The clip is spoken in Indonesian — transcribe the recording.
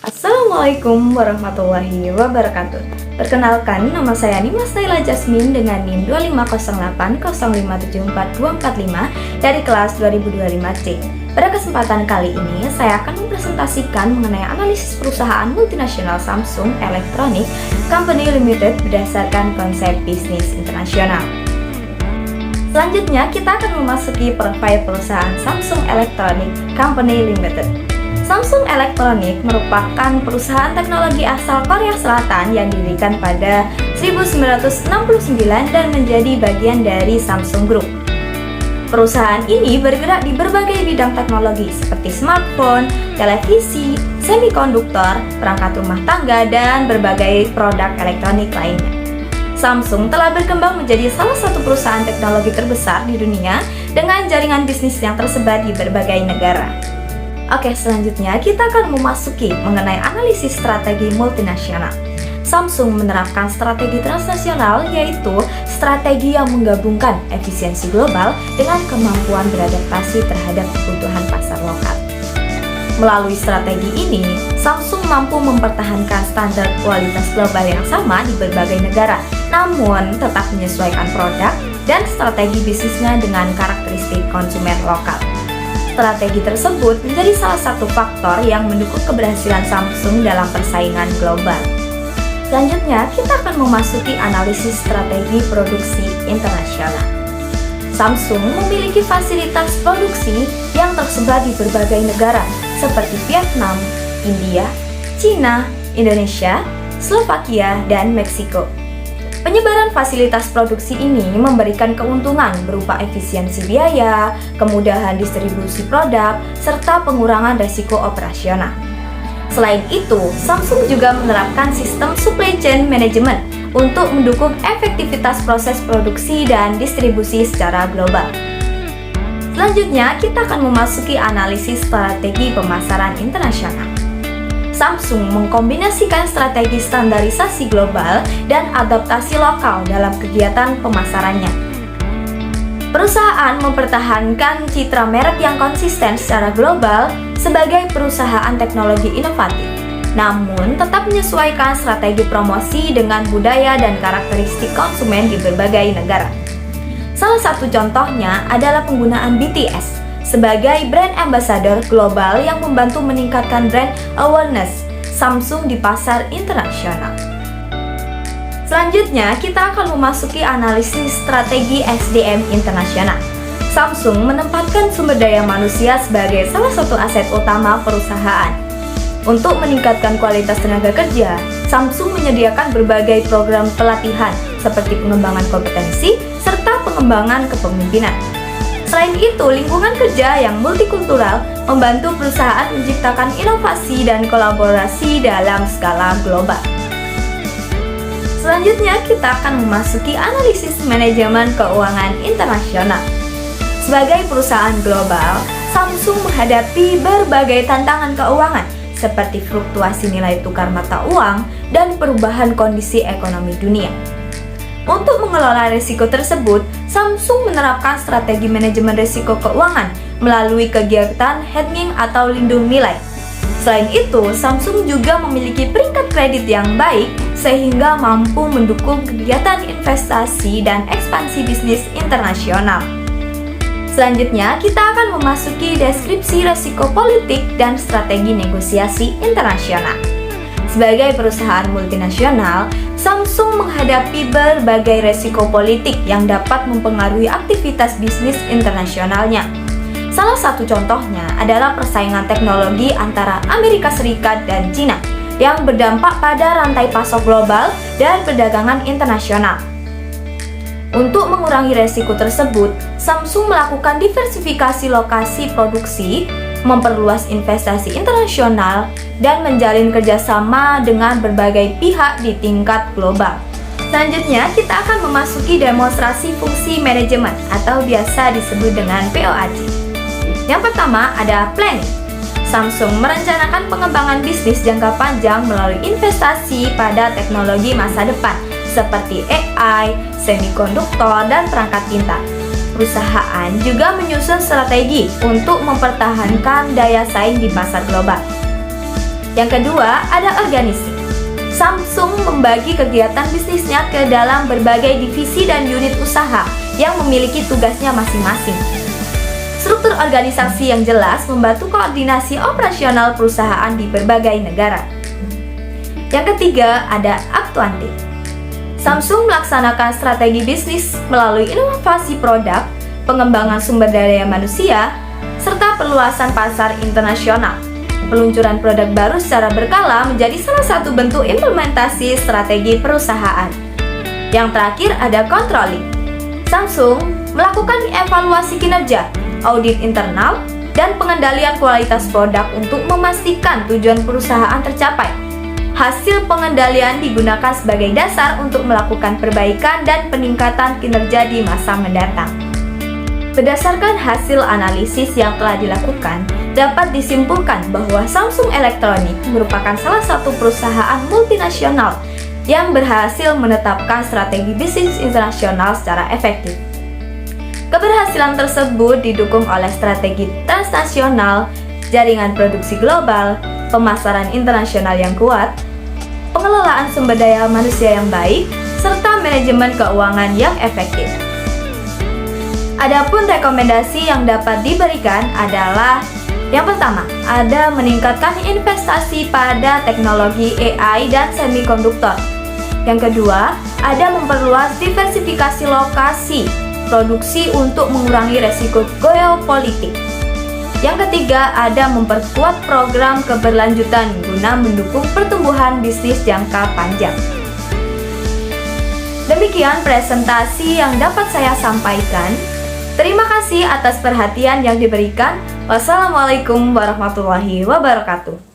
Assalamualaikum warahmatullahi wabarakatuh. Perkenalkan, nama saya Nimas Naila Jasmine dengan NIM 25080574245 dari kelas 2025C. Pada kesempatan kali ini, saya akan mempresentasikan mengenai analisis perusahaan multinasional Samsung Electronics Company Limited berdasarkan konsep bisnis internasional. Selanjutnya, kita akan memasuki profil perusahaan Samsung Electronics Company Limited. Samsung Electronics merupakan perusahaan teknologi asal Korea Selatan yang didirikan pada 1969 dan menjadi bagian dari Samsung Group. Perusahaan ini bergerak di berbagai bidang teknologi seperti smartphone, televisi, semikonduktor, perangkat rumah tangga, dan berbagai produk elektronik lainnya. Samsung telah berkembang menjadi salah satu perusahaan teknologi terbesar di dunia dengan jaringan bisnis yang tersebar di berbagai negara. Oke, selanjutnya kita akan memasuki mengenai analisis strategi multinasional. Samsung menerapkan strategi transnasional, yaitu strategi yang menggabungkan efisiensi global dengan kemampuan beradaptasi terhadap kebutuhan pasar lokal. Melalui strategi ini, Samsung mampu mempertahankan standar kualitas global yang sama di berbagai negara, namun tetap menyesuaikan produk dan strategi bisnisnya dengan karakteristik konsumen lokal. Strategi tersebut menjadi salah satu faktor yang mendukung keberhasilan Samsung dalam persaingan global. Selanjutnya, kita akan memasuki analisis strategi produksi internasional. Samsung memiliki fasilitas produksi yang tersebar di berbagai negara seperti Vietnam, India, Cina, Indonesia, Slovakia, dan Meksiko. Penyebaran fasilitas produksi ini memberikan keuntungan berupa efisiensi biaya, kemudahan distribusi produk, serta pengurangan resiko operasional. Selain itu, Samsung juga menerapkan sistem supply chain management untuk mendukung efektivitas proses produksi dan distribusi secara global. Selanjutnya, kita akan memasuki analisis strategi pemasaran internasional. Samsung mengkombinasikan strategi standarisasi global dan adaptasi lokal dalam kegiatan pemasarannya. Perusahaan mempertahankan citra merek yang konsisten secara global sebagai perusahaan teknologi inovatif, namun tetap menyesuaikan strategi promosi dengan budaya dan karakteristik konsumen di berbagai negara. Salah satu contohnya adalah penggunaan BTS sebagai brand ambassador global yang membantu meningkatkan brand awareness Samsung di pasar internasional. Selanjutnya, kita akan memasuki analisis strategi SDM internasional. Samsung menempatkan sumber daya manusia sebagai salah satu aset utama perusahaan. Untuk meningkatkan kualitas tenaga kerja, Samsung menyediakan berbagai program pelatihan seperti pengembangan kompetensi serta pengembangan kepemimpinan. Selain itu, lingkungan kerja yang multikultural membantu perusahaan menciptakan inovasi dan kolaborasi dalam skala global. Selanjutnya, kita akan memasuki analisis manajemen keuangan internasional. Sebagai perusahaan global, Samsung menghadapi berbagai tantangan keuangan seperti fluktuasi nilai tukar mata uang dan perubahan kondisi ekonomi dunia. Untuk mengelola risiko tersebut, Samsung menerapkan strategi manajemen risiko keuangan melalui kegiatan hedging atau lindung nilai. Selain itu, Samsung juga memiliki peringkat kredit yang baik sehingga mampu mendukung kegiatan investasi dan ekspansi bisnis internasional. Selanjutnya, kita akan memasuki deskripsi risiko politik dan strategi negosiasi internasional. Sebagai perusahaan multinasional, Samsung menghadapi berbagai resiko politik yang dapat mempengaruhi aktivitas bisnis internasionalnya. Salah satu contohnya adalah persaingan teknologi antara Amerika Serikat dan Cina yang berdampak pada rantai pasok global dan perdagangan internasional. Untuk mengurangi resiko tersebut, Samsung melakukan diversifikasi lokasi produksi, memperluas investasi internasional, dan menjalin kerjasama dengan berbagai pihak di tingkat global. Selanjutnya, kita akan memasuki demonstrasi fungsi manajemen atau biasa disebut dengan POAC. Yang pertama ada planning. Samsung merencanakan pengembangan bisnis jangka panjang melalui investasi pada teknologi masa depan seperti AI, semikonduktor, dan perangkat pintar. Perusahaan juga menyusun strategi untuk mempertahankan daya saing di pasar global. Yang kedua, ada organisasi. Samsung membagi kegiatan bisnisnya ke dalam berbagai divisi dan unit usaha yang memiliki tugasnya masing-masing. Struktur organisasi yang jelas membantu koordinasi operasional perusahaan di berbagai negara. Yang ketiga, ada aktuante. Samsung melaksanakan strategi bisnis melalui inovasi produk, pengembangan sumber daya manusia, serta perluasan pasar internasional. Peluncuran produk baru secara berkala menjadi salah satu bentuk implementasi strategi perusahaan. Yang terakhir ada controlling. Samsung melakukan evaluasi kinerja, audit internal, dan pengendalian kualitas produk untuk memastikan tujuan perusahaan tercapai. Hasil pengendalian digunakan sebagai dasar untuk melakukan perbaikan dan peningkatan kinerja di masa mendatang. Berdasarkan hasil analisis yang telah dilakukan, dapat disimpulkan bahwa Samsung Electronics merupakan salah satu perusahaan multinasional yang berhasil menetapkan strategi bisnis internasional secara efektif. Keberhasilan tersebut didukung oleh strategi transnasional, jaringan produksi global, pemasaran internasional yang kuat, pengelolaan sumber daya manusia yang baik, serta manajemen keuangan yang efektif. Adapun rekomendasi yang dapat diberikan adalah yang pertama, ada meningkatkan investasi pada teknologi AI dan semikonduktor. Yang kedua, ada memperluas diversifikasi lokasi produksi untuk mengurangi resiko geopolitik. Yang ketiga, ada memperkuat program keberlanjutan guna mendukung pertumbuhan bisnis jangka panjang. Demikian presentasi yang dapat saya sampaikan. Terima kasih atas perhatian yang diberikan. Wassalamualaikum warahmatullahi wabarakatuh.